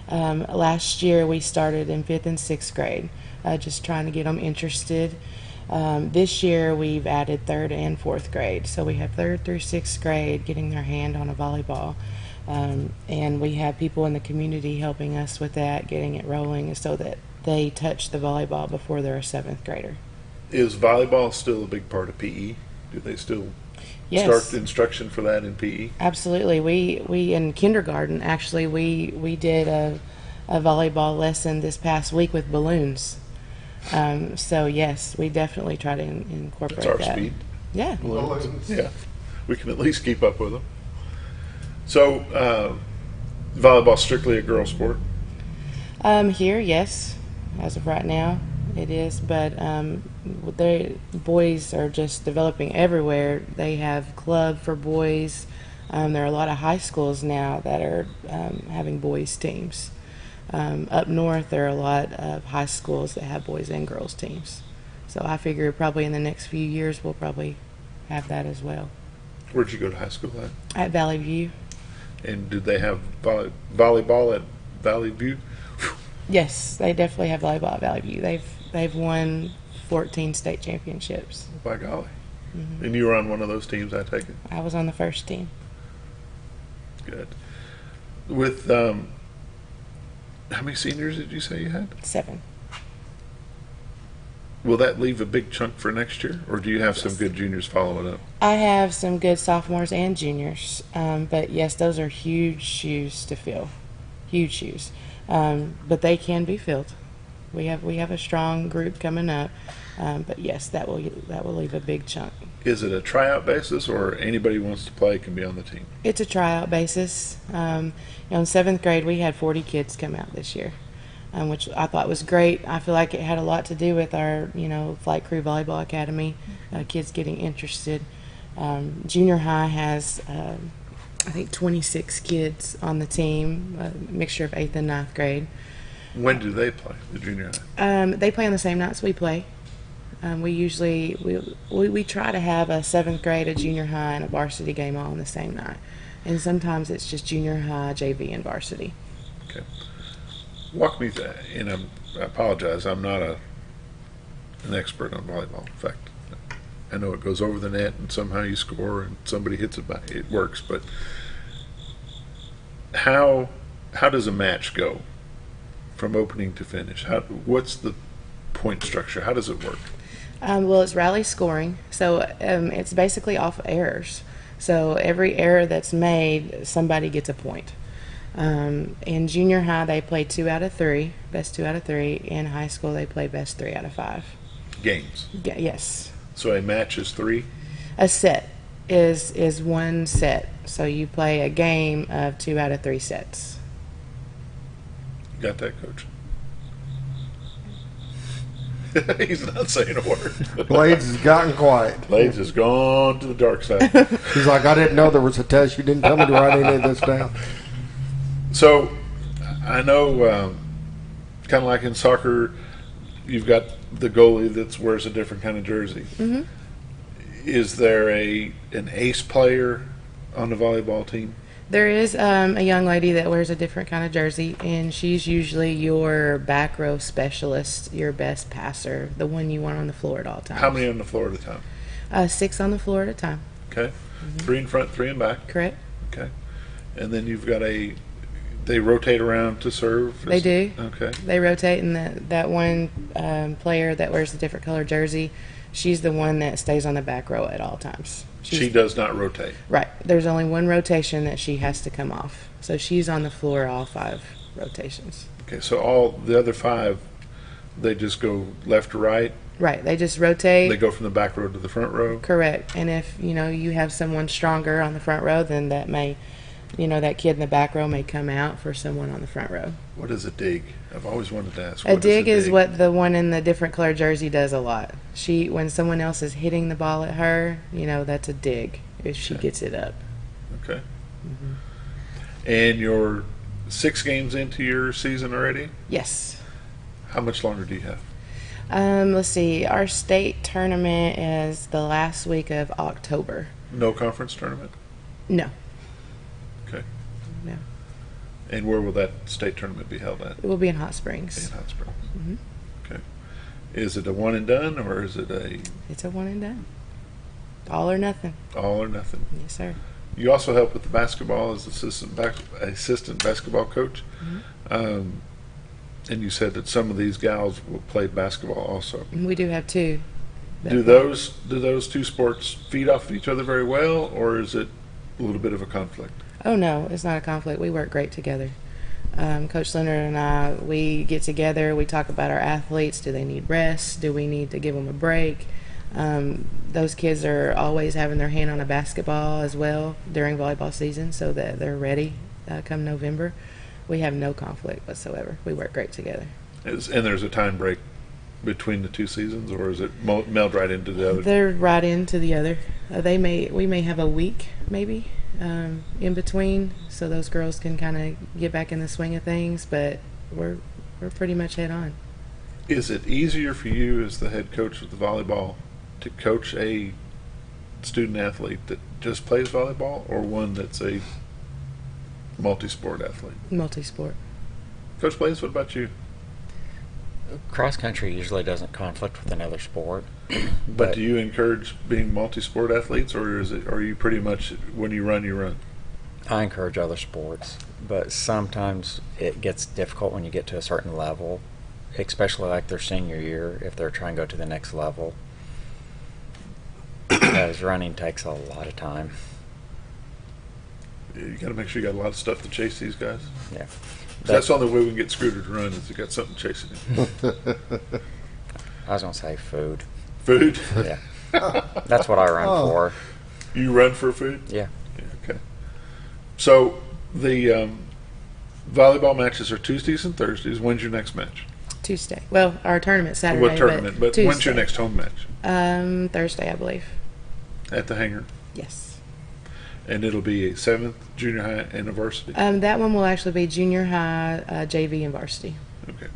Last year we started in 5th and 6th grade, just trying to get them interested. This year we've added 3rd and 4th grade, so we have 3rd through 6th grade getting their hand on a volleyball, and we have people in the community helping us with that, getting it rolling so that they touch the volleyball before they're a 7th grader. Is volleyball still a big part of PE? Do they still Yes. start instruction for that in PE? Absolutely. We in kindergarten, actually, we did a volleyball lesson this past week with balloons. So yes, we definitely try to incorporate That's our that. speed. Yeah. Yeah, we can at least keep up with them. So, volleyball strictly a girl sport? Here, yes, as of right now, it is. But boys are just developing everywhere. They have club for boys. There are a lot of high schools now that are having boys teams. Up north, there are a lot of high schools that have boys and girls teams. So I figure probably in the next few years we'll probably have that as well. Where'd you go to high school at? At Valley View. And did they have volleyball at Valley View? Yes, they definitely have volleyball at Valley View. They've won 14 state championships. By golly. And you were on one of those teams, I take it? I was on the first team. Good. With, how many seniors did you say you had? 7. Will that leave a big chunk for next year, or do you have some good juniors following up? I have some good sophomores and juniors, but yes, those are huge shoes to fill. Huge shoes. But they can be filled. We have a strong group coming up, but yes, that will leave a big chunk. Is it a tryout basis, or anybody who wants to play can be on the team? It's a tryout basis. In 7th grade, we had 40 kids come out this year, which I thought was great. I feel like it had a lot to do with our, Flight Crew Volleyball Academy, kids getting interested. Junior high has, I think, 26 kids on the team, a mixture of 8th and 9th grade. When do they play, the junior high? They play on the same nights we play. We usually we try to have a 7th grade, a junior high, and a varsity game all on the same night, and sometimes it's just junior high, JV, and varsity. Okay, walk me through. And I apologize, I'm not an expert on volleyball. In fact, I know it goes over the net and somehow you score and somebody hits it back. It works, but how does a match go from opening to finish? What's the point structure? How does it work? Well, it's rally scoring, so it's basically off errors. So every error that's made, somebody gets a point. In junior high, they play 2 out of 3, best 2 out of 3. In high school, they play best 3 out of 5. Games? Yes. So a match is 3? A set is one set. So you play a game of 2 out of 3 sets. Got that, Coach? He's not saying a word. Blades has gotten quiet. Blades has gone to the dark side. He's like, I didn't know there was a test. You didn't tell me to write any of this down. So, I know, kind of like in soccer, you've got the goalie that wears a different kind of jersey. Mm-hmm. Is there an ace player on the volleyball team? There is a young lady that wears a different kind of jersey, and she's usually your back row specialist, your best passer, the one you want on the floor at all times. How many on the floor at a time? 6 on the floor at a time. Okay. Mm-hmm. 3 in front, 3 in back? Correct. Okay. And then you've got they rotate around to serve? They do. Okay. They rotate, and that one player that wears a different color jersey, she's the one that stays on the back row at all times. She does not rotate. Right. There's only one rotation that she has to come off. So she's on the floor all 5 rotations. Okay, so all the other 5, they just go left to right? Right. They just rotate. They go from the back row to the front row? Correct. And if, you have someone stronger on the front row, then that may, that kid in the back row may come out for someone on the front row. What is a dig? I've always wanted to ask. A dig is what the one in the different color jersey does a lot. When someone else is hitting the ball at her, that's a dig if she gets it up. Okay. Mm-hmm. And you're 6 games into your season already? Yes. How much longer do you have? Let's see. Our state tournament is the last week of October. No conference tournament? No. Okay. No. And where will that state tournament be held at? It will be in Hot Springs. In Hot Springs. Mm-hmm. Okay. Is it a one and done, or is it a... It's a one and done. All or nothing. All or nothing. Yes, sir. You also help with the basketball as assistant basketball coach. Mm-hmm. And you said that some of these gals played basketball also. We do have 2. Do those two sports feed off of each other very well, or is it a little bit of a conflict? Oh no, it's not a conflict. We work great together. Coach Leonard and I, we get together, we talk about our athletes. Do they need rest? Do we need to give them a break? Those kids are always having their hand on a basketball as well during volleyball season so that they're ready come November. We have no conflict whatsoever. We work great together. And there's a time break between the two seasons, or is it meld right into the other? They're right into the other. We may have a week maybe in between, so those girls can kind of get back in the swing of things. But we're pretty much head on. Is it easier for you as the head coach of the volleyball to coach a student athlete that just plays volleyball, or one that's a multi-sport athlete? Multi-sport. Coach Blaze, what about you? Cross country usually doesn't conflict with another sport. But do you encourage being multi-sport athletes, or are you pretty much, when you run, you run? I encourage other sports, but sometimes it gets difficult when you get to a certain level, especially like their senior year, if they're trying to go to the next level. Because running takes a lot of time. You got to make sure you got a lot of stuff to chase these guys. Yeah. That's the only way we can get Scooter to run, is you got something chasing him. I was going to say food. Food? Yeah. That's what I run for. You run for food? Yeah. Okay. So the volleyball matches are Tuesdays and Thursdays. When's your next match? Tuesday. Well, our tournament's Saturday. What tournament? But Tuesday. When's your next home match? Thursday, I believe. At the hangar? Yes. And it'll be a 7th junior high and a varsity? That one will actually be junior high, JV, and varsity. Okay.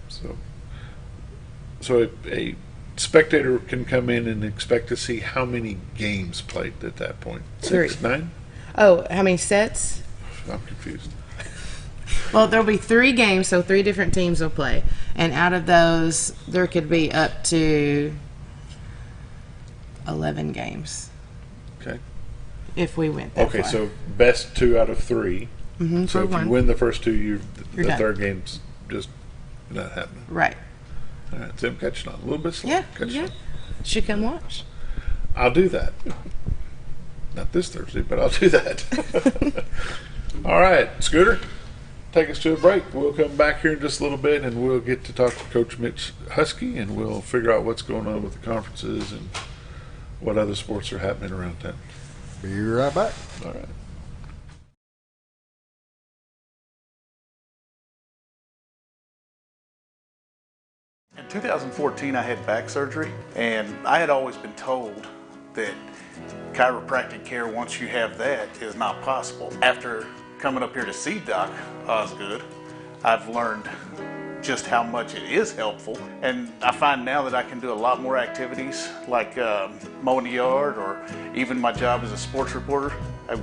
So a spectator can come in and expect to see how many games played at that point? 6, 3. 9? Oh, how many sets? I'm confused. Well, there'll be 3 games, so 3 different teams will play. And out of those, there could be up to 11 games. Okay. If we went that far. Okay, so best 2 out of 3. Mm-hmm, so if you win the first 2, You're the done. third game's just not happening. Right. All right, Tim, catching on. A little bit slow. Yeah, Catching on. Should come watch. I'll do that. Not this Thursday, but I'll do that. All right, Scooter, take us to a break. We'll come back here in just a little bit, and we'll get to talk to Coach Mitch Huskey, and we'll figure out what's going on with the conferences and what other sports are happening around town. Be right back. All right. In 2014, I had back surgery, and I had always been told that chiropractic care, once you have that, is not possible. After coming up here to see Doc Osgood, I've learned just how much it is helpful, and I find now that I can do a lot more activities like mowing the yard, or even my job as a sports reporter.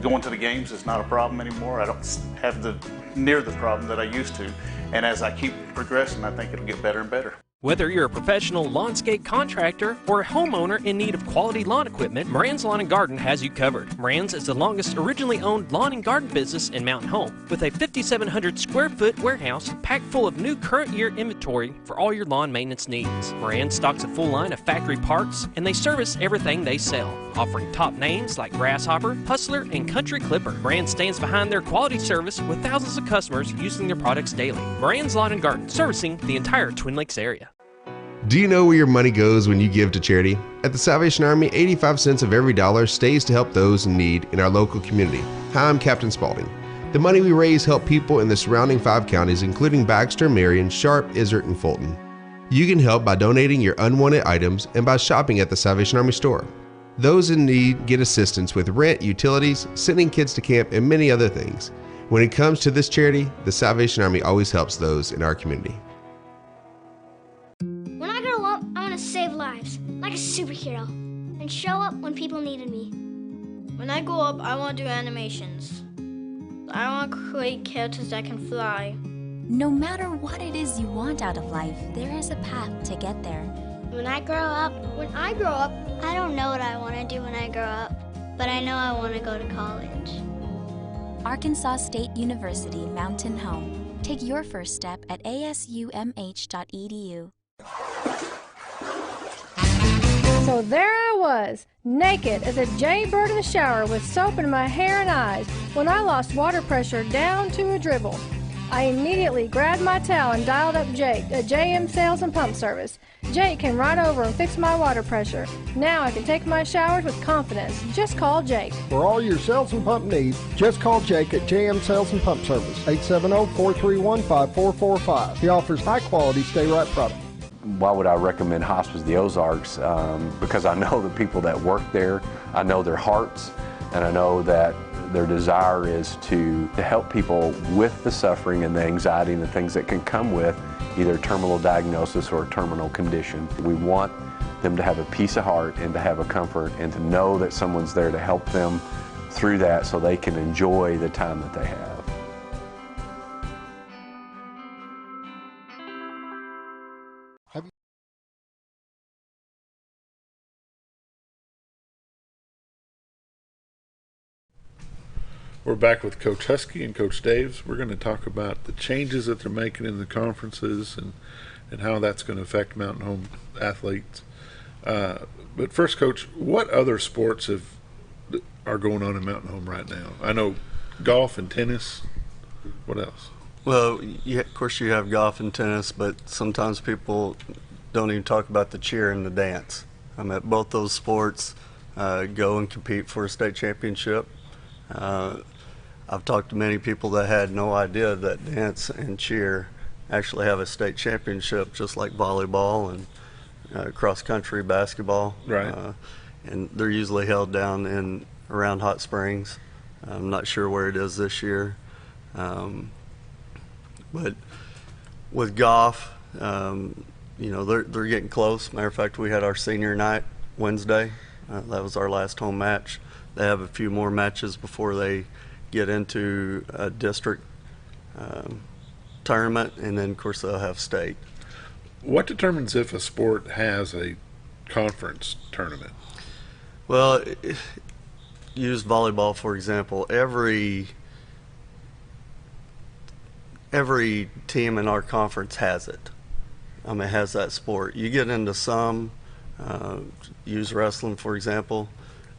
Going to the games is not a problem anymore. I don't have near the problem that I used to, and as I keep progressing, I think it'll get better and better. Whether you're a professional lawnscape contractor or a homeowner in need of quality lawn equipment, Moran's Lawn and Garden has you covered. Moran's is the longest originally owned lawn and garden business in Mountain Home, with a 5,700 square foot warehouse packed full of new current year inventory for all your lawn maintenance needs. Moran stocks a full line of factory parts, and they service everything they sell, offering top names like Grasshopper, Hustler, and Country Clipper. Moran stands behind their quality service with thousands of customers using their products daily. Moran's Lawn and Garden, servicing the entire Twin Lakes area. Do you know where your money goes when you give to charity? At the Salvation Army, 85 cents of every dollar stays to help those in need in our local community. Hi, I'm Captain Spaulding. The money we raise help people in the surrounding 5 counties, including Baxter, Marion, Sharp, Izzard, and Fulton. You can help by donating your unwanted items and by shopping at the Salvation Army store. Those in need get assistance with rent, utilities, sending kids to camp, and many other things. When it comes to this charity, the Salvation Army always helps those in our community. When I grow up, I want to save lives, like a superhero, and show up when people needed me. When I grow up, I want to do animations. I want to create characters that can fly. No matter what it is you want out of life, there is a path to get there. When I grow up, I don't know what I want to do when I grow up, but I know I want to go to college. Arkansas State University Mountain Home. Take your first step at asumh.edu. So there I was, naked as a jaybird in the shower with soap in my hair and eyes when I lost water pressure down to a dribble. I immediately grabbed my towel and dialed up Jake at JM Sales and Pump Service. Jake came right over and fixed my water pressure. Now I can take my showers with confidence. Just call Jake. For all your sales and pump needs, just call Jake at JM Sales and Pump Service, 870-431-5445. He offers high-quality stay-right products. Why would I recommend Hospice of the Ozarks? Because I know the people that work there, I know their hearts, and I know that their desire is to help people with the suffering and the anxiety and the things that can come with either terminal diagnosis or a terminal condition. We want them to have a peace of heart and to have a comfort and to know that someone's there to help them through that so they can enjoy the time that they have. We're back with Coach Huskey and Coach Daves. We're going to talk about the changes that they're making in the conferences and how that's going to affect Mountain Home athletes. But first, Coach, what other sports are going on in Mountain Home right now? I know golf and tennis. What else? Well, of course you have golf and tennis, but sometimes people don't even talk about the cheer and the dance. Both those sports go and compete for a state championship. I've talked to many people that had no idea that dance and cheer actually have a state championship, just like volleyball and cross country basketball. Right. And they're usually held down in around Hot Springs. I'm not sure where it is this year. But with golf, they're getting close. Matter of fact, we had our senior night Wednesday. That was our last home match. They have a few more matches before they get into a district tournament, and then of course they'll have state. What determines if a sport has a conference tournament? Well, use volleyball for example. Every team in our conference has it. Has that sport. You get into some, use wrestling for example.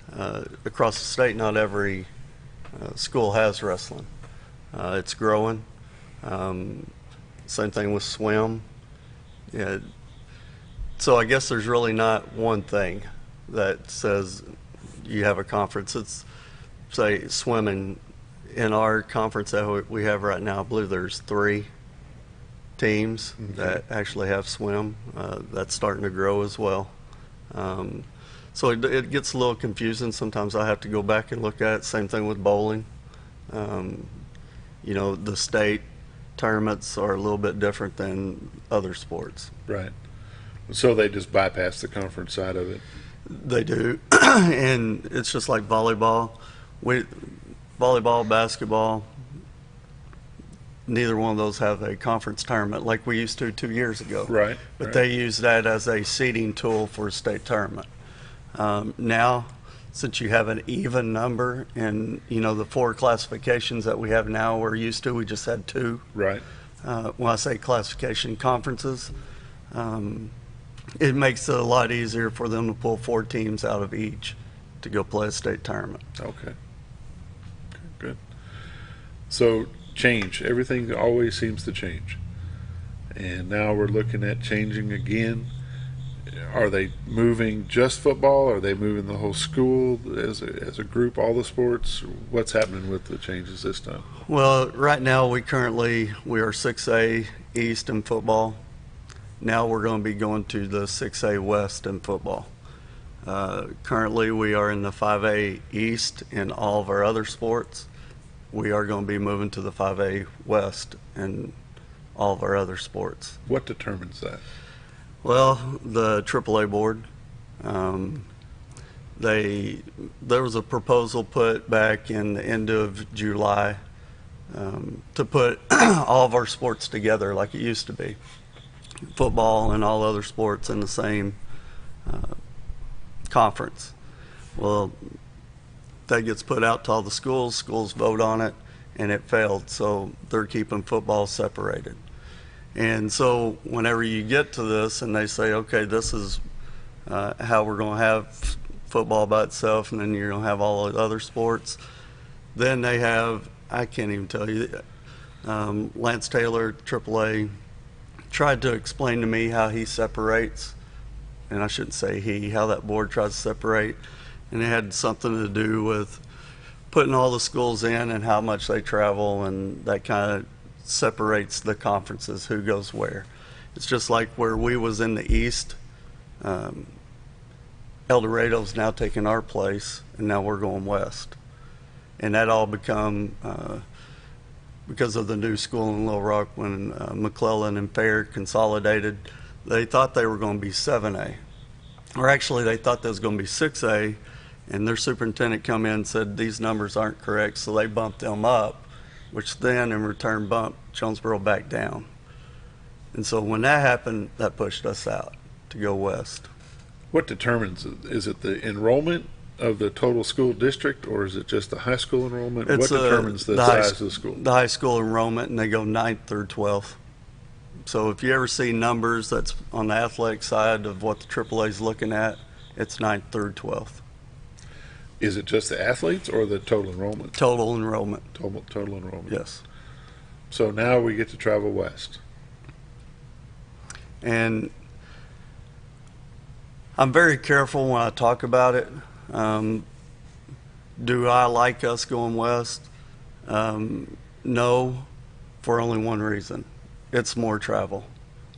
Across the state, not every school has wrestling. It's growing. Same thing with swim. Yeah. So I guess there's really not one thing that says you have a conference. It's, say, swimming. In our conference that we have right now, I believe there's 3 teams that actually have swim. That's starting to grow as well. So it gets a little confusing. Sometimes I have to go back and look at it. Same thing with bowling. The state tournaments are a little bit different than other sports. Right. So they just bypass the conference side of it? They do. And it's just like volleyball. Volleyball, basketball, neither one of those have a conference tournament like we used to 2 years ago. Right. But they use that as a seeding tool for a state tournament. Now, since you have an even number and, the 4 classifications that we have now we're used to, we just had 2. Right. When I say classification conferences, it makes it a lot easier for them to pull 4 teams out of each to go play a state tournament. Okay. Good. So change. Everything always seems to change. And now we're looking at changing again. Are they moving just football? Are they moving the whole school as a group, all the sports? What's happening with the changes this time? Well, right now we are 6A East in football. Now we're going to be going to the 6A West in football. Currently we are in the 5A East in all of our other sports. We are going to be moving to the 5A West in all of our other sports. What determines that? Well, the AAA board. There was a proposal put back in the end of July to put all of our sports together like it used to be. Football and all other sports in the same conference. Well, that gets put out to all the schools. Schools vote on it, and it failed. So they're keeping football separated. And so whenever you get to this and they say, okay, this is how we're going to have football by itself, and then you're going to have all the other sports. Then they have, I can't even tell you, Lance Taylor, AAA, tried to explain to me how he separates, and I shouldn't say he, how that board tries to separate, and it had something to do with putting all the schools in and how much they travel, and that kind of separates the conferences, who goes where. It's just like where we was in the East, El Dorado's now taking our place, and now we're going west. And that all become, because of the new school in Little Rock, when McClellan and Fair consolidated, they thought they were going to be 7A. Or actually, they thought they was going to be 6A, and their superintendent come in and said these numbers aren't correct, so they bumped them up, which then in return bumped Jonesboro back down. And so when that happened, that pushed us out to go west. What determines it? Is it the enrollment of the total school district, or is it just the high school enrollment? What determines the size of the school? The high school enrollment, and they go 9th through 12th. So if you ever see numbers that's on the athletic side of what the AAA is looking at, it's 9th through 12th. Is it just the athletes or the total enrollment? Total enrollment. Total enrollment. Yes. So now we get to travel west. And I'm very careful when I talk about it. Do I like us going west? No, for only one reason. It's more travel.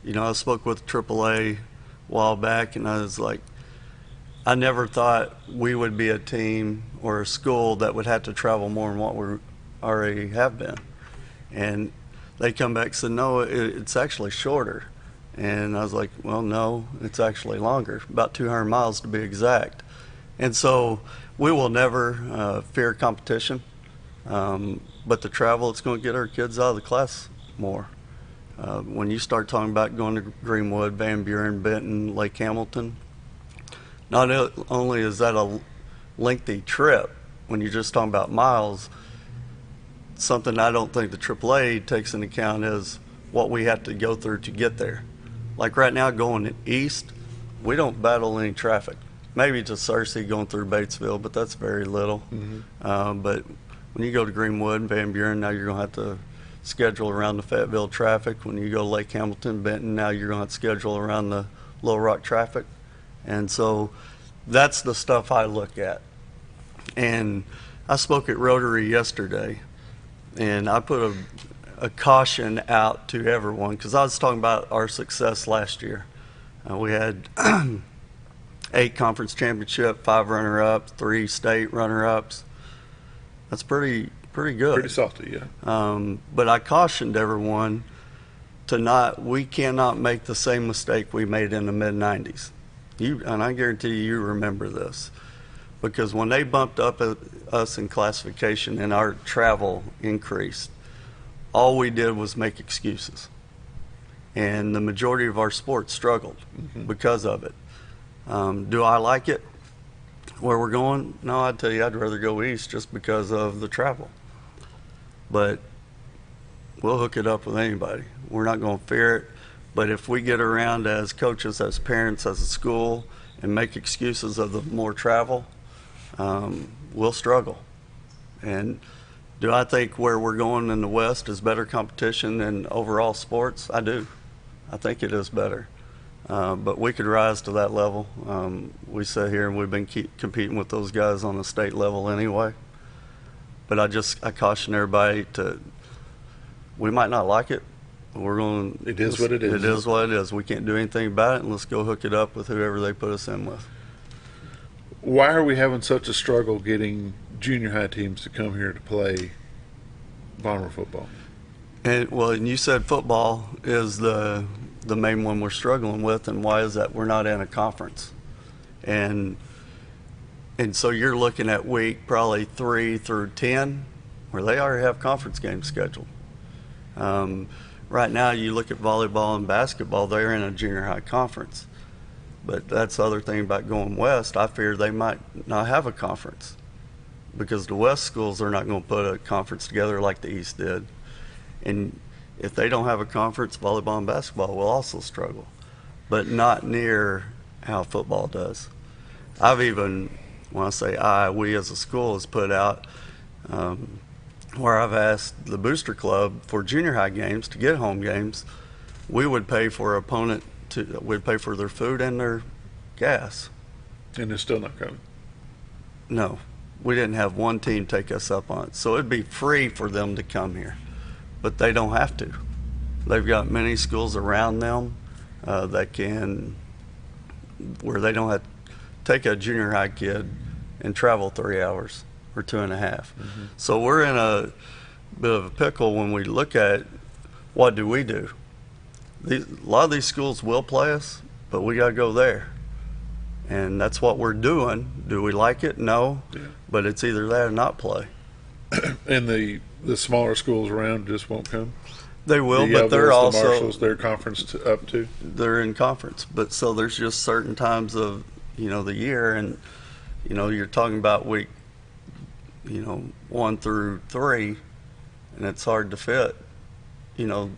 You know, I spoke with AAA a while back, and I was like, I never thought we would be a team or a school that would have to travel more than what we already have been. And they come back and said, no, it's actually shorter. And I was like, well, no, it's actually longer, about 200 miles to be exact. And so we will never fear competition, but the travel, it's going to get our kids out of the class more. When you start talking about going to Greenwood, Van Buren, Benton, Lake Hamilton, not only is that a lengthy trip, when you're just talking about miles, something I don't think the AAA takes into account is what we have to go through to get there. Like right now going east, we don't battle any traffic. Maybe to Searcy going through Batesville, but that's very little. Mm-hmm. But when you go to Greenwood and Van Buren, now you're going to have to schedule around the Fayetteville traffic. When you go to Lake Hamilton, Benton, now you're going to have to schedule around the Little Rock traffic. And so that's the stuff I look at. And I spoke at Rotary yesterday, and I put a caution out to everyone, because I was talking about our success last year. We had 8 conference championship, 5 runner-ups, 3 state runner-ups. That's pretty good. Pretty salty, yeah. But I cautioned everyone we cannot make the same mistake we made in the mid-90s. And I guarantee you remember this, because when they bumped up us in classification and our travel increased, all we did was make excuses. And the majority of our sports struggled because of it. Do I like it where we're going? No, I'd tell you I'd rather go east just because of the travel. But we'll hook it up with anybody. We're not going to fear it. But if we get around as coaches, as parents, as a school, and make excuses of the more travel, we'll struggle. And do I think where we're going in the West is better competition than overall sports? I do. I think it is better. But we could rise to that level. We sit here and we've been competing with those guys on the state level anyway. But I caution everybody we might not like it. It is what it is. It is what it is. We can't do anything about it, and let's go hook it up with whoever they put us in with. Why are we having such a struggle getting junior high teams to come here to play Vonner football? And you said football is the main one we're struggling with, and why is that? We're not in a conference. And so you're looking at week probably 3 through 10, where they already have conference games scheduled. Right now, you look at volleyball and basketball, they're in a junior high conference. But that's the other thing about going west. I fear they might not have a conference, because the west schools are not going to put a conference together like the east did. And if they don't have a conference, volleyball and basketball will also struggle, but not near how football does. I've even, when I say we as a school has put out where I've asked the booster club for junior high games to get home games, we would pay for an opponent we'd pay for their food and their gas. And they're still not coming? No. We didn't have one team take us up on it. So it'd be free for them to come here. But they don't have to. They've got many schools around them that can, where they don't have to take a junior high kid and travel 3 hours or 2.5. Mm-hmm. So we're in a bit of a pickle when we look at what do we do. A lot of these schools will play us, but we got to go there. And that's what we're doing. Do we like it? No. Yeah. But it's either that or not play. And the smaller schools around just won't come? They will, but they're also... The Marshalls, their conference up to? They're in conference. But so there's just certain times of, the year, and, you're talking about week, 1 through 3, and it's hard to fit,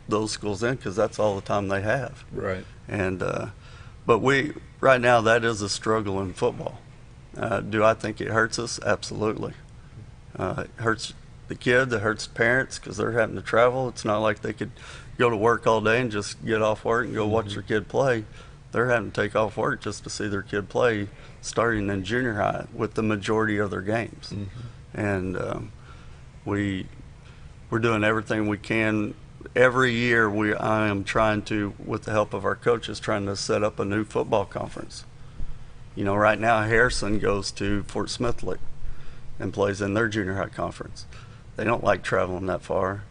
those schools in because that's all the time they have. Right. And, but right now, that is a struggle in football. Do I think it hurts us? Absolutely. It hurts the kid, it hurts parents because they're having to travel. It's not like they could go to work all day and just get off work and go watch their kid play. They're having to take off work just to see their kid play starting in junior high with the majority of their games. Mm-hmm. And we're doing everything we can. Every year I am trying to, with the help of our coaches, trying to set up a new football conference. Right now Harrison goes to Fort Smith Lick and plays in their junior high conference. They don't like traveling that far.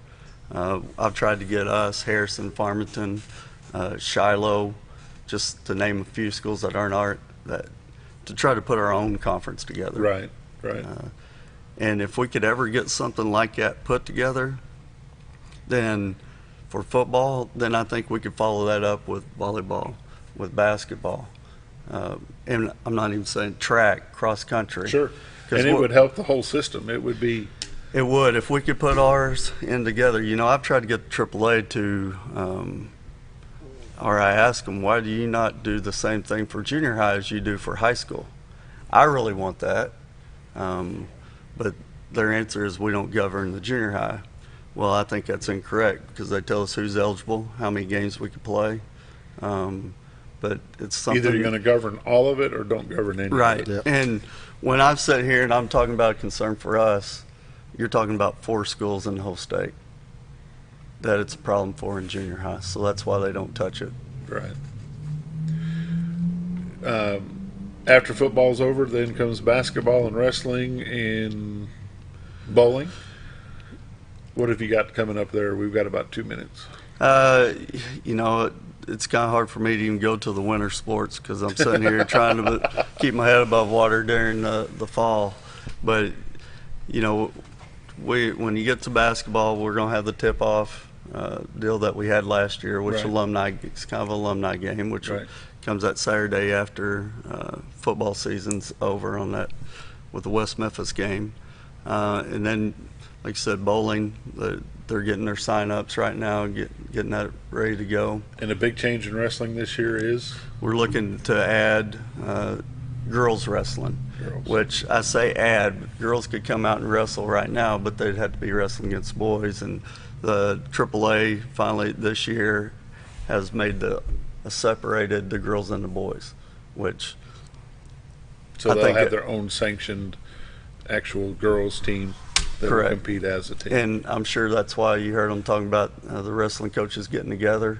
I've tried to get us, Harrison, Farmington, Shiloh, just to name a few schools that aren't to try to put our own conference together. Right. And if we could ever get something like that put together, then for football, then I think we could follow that up with volleyball, with basketball. And I'm not even saying track, cross country. Sure. And it would help the whole system. It would be. It would if we could put ours in together. I've tried to get AAA to, or I ask them, why do you not do the same thing for junior high as you do for high school? I really want that. But their answer is we don't govern the junior high. Well, I think that's incorrect because they tell us who's eligible, how many games we can play. But it's something. Either you're going to govern all of it or don't govern any of it. Right. Yep. And when I've sat here and I'm talking about a concern for us, you're talking about 4 schools in the whole state that it's a problem for in junior high. So that's why they don't touch it. Right. After football's over, then comes basketball and wrestling and bowling. What have you got coming up there? We've got about 2 minutes. It's kind of hard for me to even go to the winter sports because I'm sitting here trying to keep my head above water during the fall. But, when you get to basketball, we're going to have the tip-off deal that we had last year, which it's kind of an alumni game, which comes that Saturday after football season's over with the West Memphis game. And then, like I said, bowling, they're getting their sign-ups right now, getting that ready to go. And a big change in wrestling this year is? We're looking to add girls wrestling, which I say add. Girls could come out and wrestle right now, but they'd have to be wrestling against boys. And the AAA finally this year has made separated the girls and the boys, which so they'll have their own sanctioned actual girls team that will compete as a team. And I'm sure that's why you heard them talking about the wrestling coaches getting together,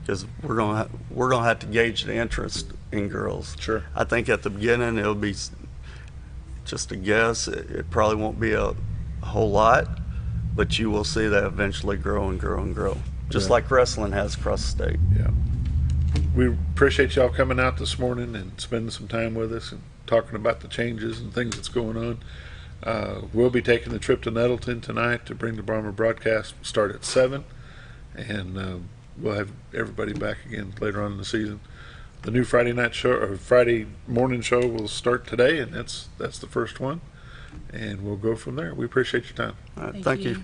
because we're going to have to gauge the interest in girls. Sure. I think at the beginning it'll be just a guess. It probably won't be a whole lot, but you will see that eventually grow and grow and grow, just like wrestling has across the state. Yeah. We appreciate y'all coming out this morning and spending some time with us and talking about the changes and things that's going on. We'll be taking the trip to Nettleton tonight to bring the Brahma broadcast. Start at 7, and we'll have everybody back again later on in the season. The new Friday night show or Friday morning show will start today, and that's the first one, and we'll go from there. We appreciate your time. All right, thank you.